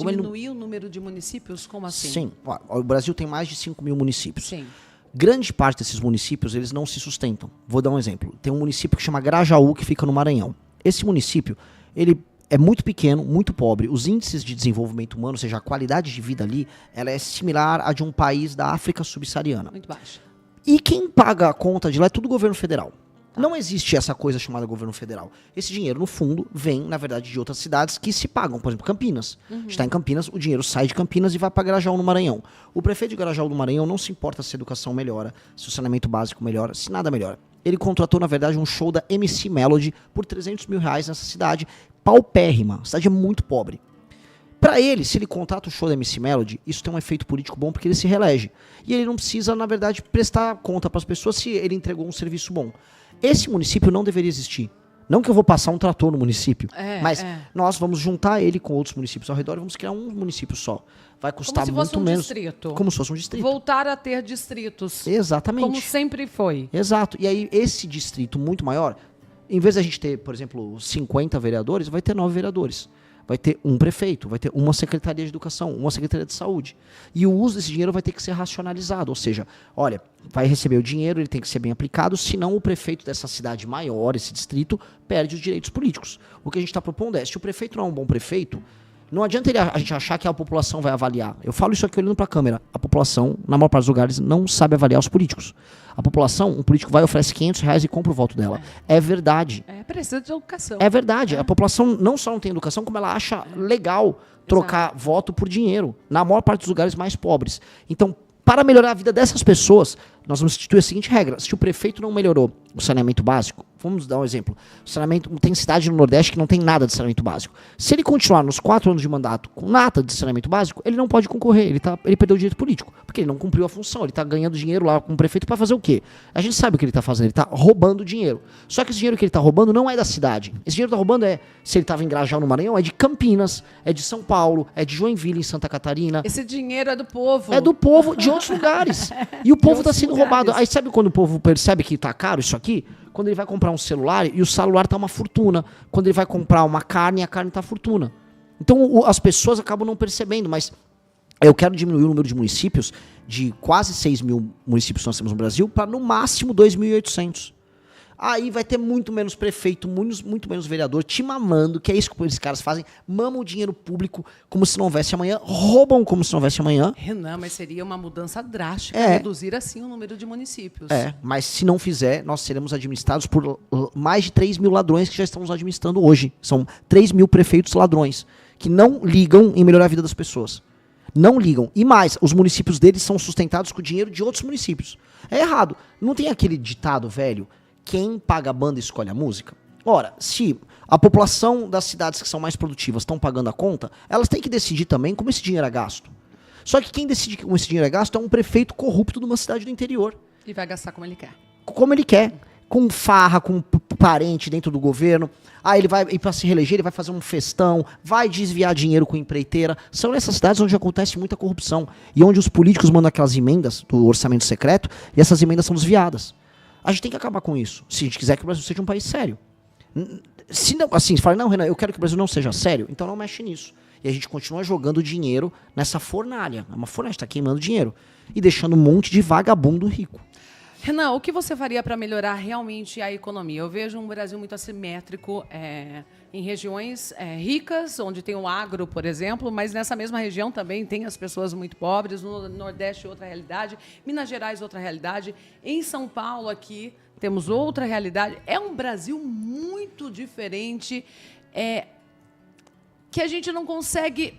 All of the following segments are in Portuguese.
Diminuir o número de municípios? Como assim? Sim. O Brasil tem mais de 5 mil municípios. Sim. Grande parte desses municípios, eles não se sustentam. Vou dar um exemplo. Tem um município que chama Grajaú, que fica no Maranhão. Esse município, ele é muito pequeno, muito pobre. Os índices de desenvolvimento humano, ou seja, a qualidade de vida ali, ela é similar à de um país da África subsaariana. Muito baixo. E quem paga a conta de lá é tudo governo federal. Não existe essa coisa chamada governo federal. Esse dinheiro, no fundo, vem, na verdade, de outras cidades que se pagam. Por exemplo, Campinas. A gente está em Campinas, o dinheiro sai de Campinas e vai para Grajaú, no Maranhão. O prefeito de Grajaú, no Maranhão, não se importa se a educação melhora, se o saneamento básico melhora, se nada melhora. Ele contratou, na verdade, um show da MC Melody por R$300 mil nessa cidade, paupérrima. A cidade é muito pobre. Pra ele, se ele contrata o show da MC Melody, isso tem um efeito político bom porque ele se reelege. E ele não precisa, na verdade, prestar conta pras pessoas se ele entregou um serviço bom. Esse município não deveria existir. Não que eu vou passar um trator no município, mas nós vamos juntar ele com outros municípios ao redor e vamos criar um município só. Vai custar muito menos. Distrito. Como se fosse um distrito. Voltar a ter distritos. Exatamente. Como sempre foi. Exato. E aí, esse distrito muito maior, em vez da gente ter, por exemplo, 50 vereadores, vai ter 9 vereadores. Vai ter um prefeito, vai ter uma secretaria de educação, uma secretaria de saúde. E o uso desse dinheiro vai ter que ser racionalizado. Ou seja, olha, vai receber o dinheiro, ele tem que ser bem aplicado, senão o prefeito dessa cidade maior, esse distrito, perde os direitos políticos. O que a gente está propondo é, se o prefeito não é um bom prefeito, não adianta a gente achar que a população vai avaliar. Eu falo isso aqui olhando para a câmera. A população, na maior parte dos lugares, não sabe avaliar os políticos. A população, um político vai, oferece R$500 e compra o voto dela. É verdade. Precisa de educação. É verdade. A população não só não tem educação, como ela acha legal trocar voto por dinheiro. Na maior parte dos lugares mais pobres. Então, para melhorar a vida dessas pessoas, nós vamos instituir a seguinte regra. Se o prefeito não melhorou o saneamento básico, vamos dar um exemplo. O saneamento, tem cidade no Nordeste que não tem nada de saneamento básico. Se ele continuar nos 4 anos de mandato com nada de saneamento básico, ele não pode concorrer. Ele perdeu o direito político. Porque ele não cumpriu a função. Ele está ganhando dinheiro lá com o prefeito para fazer o quê? A gente sabe o que ele está fazendo. Ele está roubando dinheiro. Só que esse dinheiro que ele está roubando não é da cidade. Esse dinheiro que está roubando se ele estava em Grajaú, no Maranhão, é de Campinas, é de São Paulo, é de Joinville, em Santa Catarina. Esse dinheiro é do povo. É do povo de outros lugares. E o povo está sendo roubado. Aí sabe quando o povo percebe que está caro isso aqui? Quando ele vai comprar um celular e o celular tá uma fortuna. Quando ele vai comprar uma carne, a carne tá fortuna. Então as pessoas acabam não percebendo, mas eu quero diminuir o número de municípios de quase 6 mil municípios que nós temos no Brasil para no máximo 2.800. Aí vai ter muito menos prefeito, muito menos vereador te mamando, que é isso que esses caras fazem, mamam o dinheiro público como se não houvesse amanhã, roubam como se não houvesse amanhã. Renan, mas seria uma mudança drástica reduzir assim o número de municípios. Mas se não fizer, nós seremos administrados por mais de 3 mil ladrões que já estamos administrando hoje. São 3 mil prefeitos ladrões, que não ligam em melhorar a vida das pessoas. Não ligam. E mais, os municípios deles são sustentados com o dinheiro de outros municípios. É errado. Não tem aquele ditado velho, quem paga a banda escolhe a música? Ora, se a população das cidades que são mais produtivas estão pagando a conta, elas têm que decidir também como esse dinheiro é gasto. Só que quem decide como esse dinheiro é gasto é um prefeito corrupto de uma cidade do interior. E vai gastar como ele quer. Como ele quer. Com farra, com parente dentro do governo. Aí ele vai, e para se reeleger, ele vai fazer um festão, vai desviar dinheiro com empreiteira. São nessas cidades onde acontece muita corrupção. E onde os políticos mandam aquelas emendas do orçamento secreto, e essas emendas são desviadas. A gente tem que acabar com isso, se a gente quiser que o Brasil seja um país sério. Se não, assim, se fala, não, Renan, eu quero que o Brasil não seja sério, então não mexe nisso. E a gente continua jogando dinheiro nessa fornalha. É uma fornalha, a gente está queimando dinheiro. E deixando um monte de vagabundo rico. Renan, o que você faria para melhorar realmente a economia? Eu vejo um Brasil muito assimétrico em regiões ricas, onde tem o agro, por exemplo, mas nessa mesma região também tem as pessoas muito pobres, no Nordeste outra realidade, Minas Gerais outra realidade, em São Paulo aqui temos outra realidade. É um Brasil muito diferente, que a gente não consegue...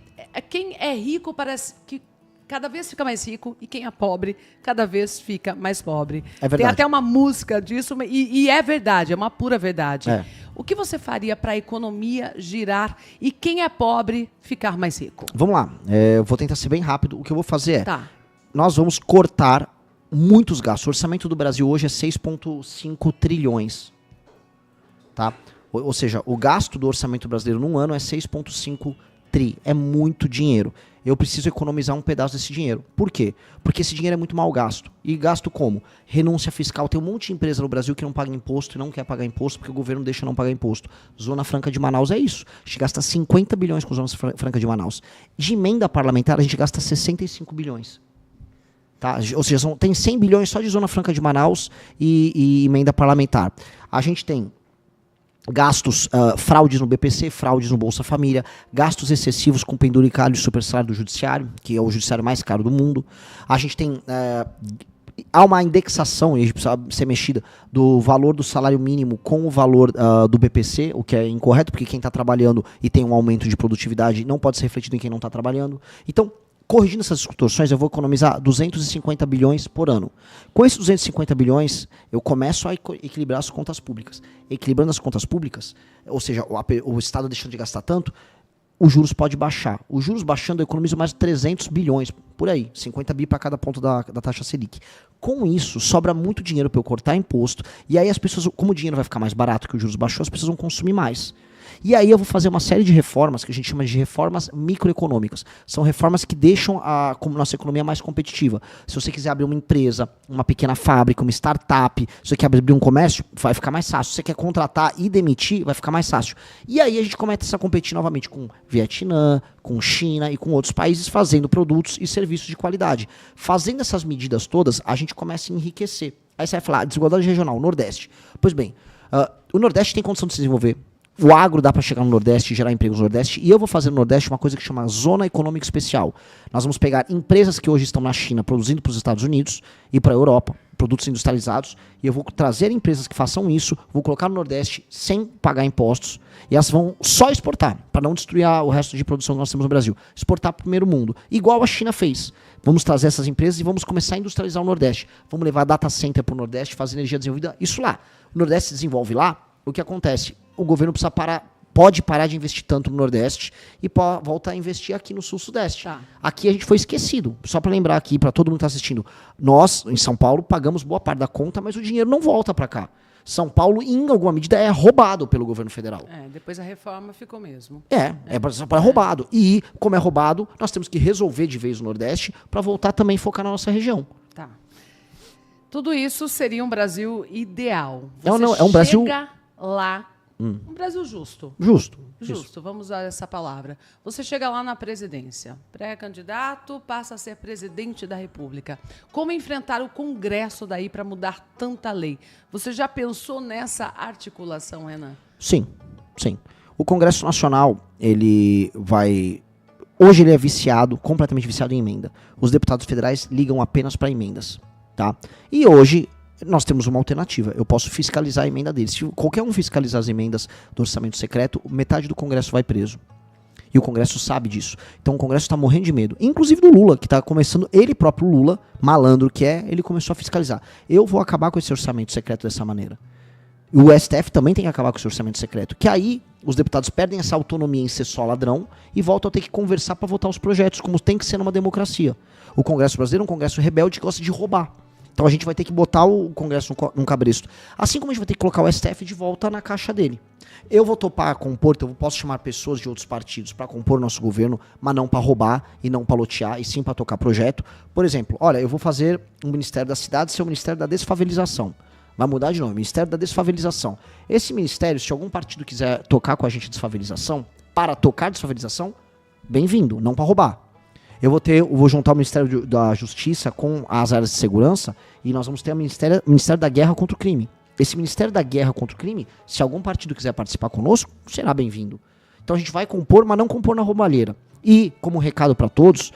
Quem é rico parece que cada vez fica mais rico e quem é pobre cada vez fica mais pobre. É verdade. Tem até uma música disso e é verdade, é uma pura verdade. O que você faria para a economia girar e quem é pobre ficar mais rico? Vamos lá, eu vou tentar ser bem rápido. O que eu vou fazer nós vamos cortar muitos gastos. O orçamento do Brasil hoje é 6,5 trilhões. Tá? Ou seja, o gasto do orçamento brasileiro num ano é 6,5 tri. É muito dinheiro. eu preciso economizar um pedaço desse dinheiro. Por quê? Porque esse dinheiro é muito mal gasto. E gasto como? Renúncia fiscal. Tem um monte de empresa no Brasil que não paga imposto e não quer pagar imposto porque o governo deixa não pagar imposto. Zona Franca de Manaus é isso. A gente gasta 50 bilhões com Zona Franca de Manaus. De emenda parlamentar, a gente gasta 65 bilhões. Tá? Ou seja, tem 100 bilhões só de Zona Franca de Manaus e emenda parlamentar. A gente tem gastos, fraudes no BPC, fraudes no Bolsa Família, gastos excessivos com penduricalho e supersalário do judiciário, que é o judiciário mais caro do mundo. A gente tem... há uma indexação, e a gente precisa ser mexida, do valor do salário mínimo com o valor do BPC, o que é incorreto, porque quem está trabalhando e tem um aumento de produtividade não pode ser refletido em quem não está trabalhando. Então, corrigindo essas distorções, eu vou economizar 250 bilhões por ano. Com esses 250 bilhões, eu começo a equilibrar as contas públicas. Equilibrando as contas públicas, ou seja, o Estado deixando de gastar tanto, os juros pode baixar. Os juros baixando, eu economizo mais de 300 bilhões, por aí, 50 bi para cada ponto da taxa Selic. Com isso, sobra muito dinheiro para eu cortar imposto, e aí as pessoas, como o dinheiro vai ficar mais barato que os juros baixou, as pessoas vão consumir mais. E aí eu vou fazer uma série de reformas que a gente chama de reformas microeconômicas. São reformas que deixam a nossa economia mais competitiva. Se você quiser abrir uma empresa, uma pequena fábrica, uma startup, se você quer abrir um comércio, vai ficar mais fácil. Se você quer contratar e demitir, vai ficar mais fácil. E aí a gente começa a competir novamente com Vietnã, com China e com outros países fazendo produtos e serviços de qualidade. Fazendo essas medidas todas, a gente começa a enriquecer. Aí você vai falar, desigualdade regional, Nordeste. Pois bem, o Nordeste tem condição de se desenvolver. O agro dá para chegar no Nordeste e gerar empregos no Nordeste. E eu vou fazer no Nordeste uma coisa que chama Zona Econômica Especial. Nós vamos pegar empresas que hoje estão na China produzindo para os Estados Unidos e para a Europa, produtos industrializados, e eu vou trazer empresas que façam isso, vou colocar no Nordeste sem pagar impostos, e elas vão só exportar, para não destruir o resto de produção que nós temos no Brasil. Exportar para o primeiro mundo, igual a China fez. Vamos trazer essas empresas e vamos começar a industrializar o Nordeste. Vamos levar data center para o Nordeste, fazer energia desenvolvida, isso lá. O Nordeste se desenvolve lá, o que acontece? O governo pode parar de investir tanto no Nordeste e voltar a investir aqui no Sul-Sudeste. Tá. Aqui a gente foi esquecido. Só para lembrar aqui, para todo mundo que está assistindo, nós, em São Paulo, pagamos boa parte da conta, mas o dinheiro não volta para cá. São Paulo, em alguma medida, é roubado pelo governo federal. Depois a reforma ficou mesmo. É roubado. E, como é roubado, nós temos que resolver de vez o Nordeste para voltar também a focar na nossa região. Tá. Tudo isso seria um Brasil ideal. Não, é um Brasil... lá, um Brasil justo. Justo. Vamos usar essa palavra. Você chega lá na presidência, pré-candidato, passa a ser presidente da República. Como enfrentar o Congresso daí para mudar tanta lei? Você já pensou nessa articulação, Renan? Sim. O Congresso Nacional, hoje ele é completamente viciado em emenda. Os deputados federais ligam apenas para emendas, tá? E hoje nós temos uma alternativa. Eu posso fiscalizar a emenda deles. Se qualquer um fiscalizar as emendas do orçamento secreto, metade do Congresso vai preso. E o Congresso sabe disso. Então o Congresso está morrendo de medo. Inclusive do Lula, que está começando, ele próprio Lula, malandro que é, ele começou a fiscalizar. Eu vou acabar com esse orçamento secreto dessa maneira. E o STF também tem que acabar com esse orçamento secreto. Que aí os deputados perdem essa autonomia em ser só ladrão e voltam a ter que conversar para votar os projetos, como tem que ser numa democracia. O Congresso brasileiro é um Congresso rebelde que gosta de roubar. Então a gente vai ter que botar o Congresso num cabresto. Assim como a gente vai ter que colocar o STF de volta na caixa dele. Eu vou topar compor, eu posso chamar pessoas de outros partidos para compor nosso governo, mas não para roubar e não para lotear, e sim para tocar projeto. Por exemplo, olha, eu vou fazer um Ministério da Cidade ser o Ministério da Desfavelização. Vai mudar de nome, Ministério da Desfavelização. Esse ministério, se algum partido quiser tocar com a gente a desfavelização, para tocar desfavelização, bem-vindo, não para roubar. Eu vou juntar o Ministério da Justiça com as áreas de segurança e nós vamos ter o Ministério da Guerra contra o Crime. Esse Ministério da Guerra contra o Crime, se algum partido quiser participar conosco, será bem-vindo. Então a gente vai compor, mas não compor na roubalheira. E, como recado para todos,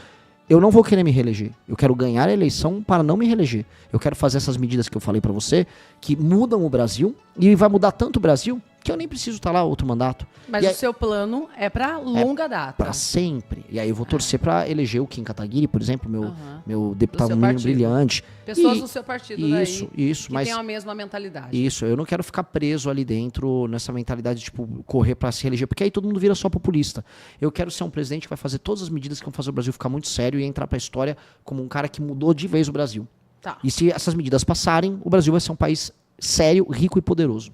eu não vou querer me reeleger. Eu quero ganhar a eleição para não me reeleger. Eu quero fazer essas medidas que eu falei para você, que mudam o Brasil, e vai mudar tanto o Brasil que eu nem preciso estar lá outro mandato. Mas o seu plano é para longa data. Para sempre. E aí eu vou torcer para eleger o Kim Kataguiri, por exemplo, meu deputado menino brilhante. Pessoas do seu partido isso, que mas têm a mesma mentalidade. Isso, eu não quero ficar preso ali dentro nessa mentalidade de tipo correr para se reeleger, porque aí todo mundo vira só populista. Eu quero ser um presidente que vai fazer todas as medidas que vão fazer o Brasil ficar muito sério e entrar para a história como um cara que mudou de vez o Brasil. Tá. E se essas medidas passarem, o Brasil vai ser um país sério, rico e poderoso.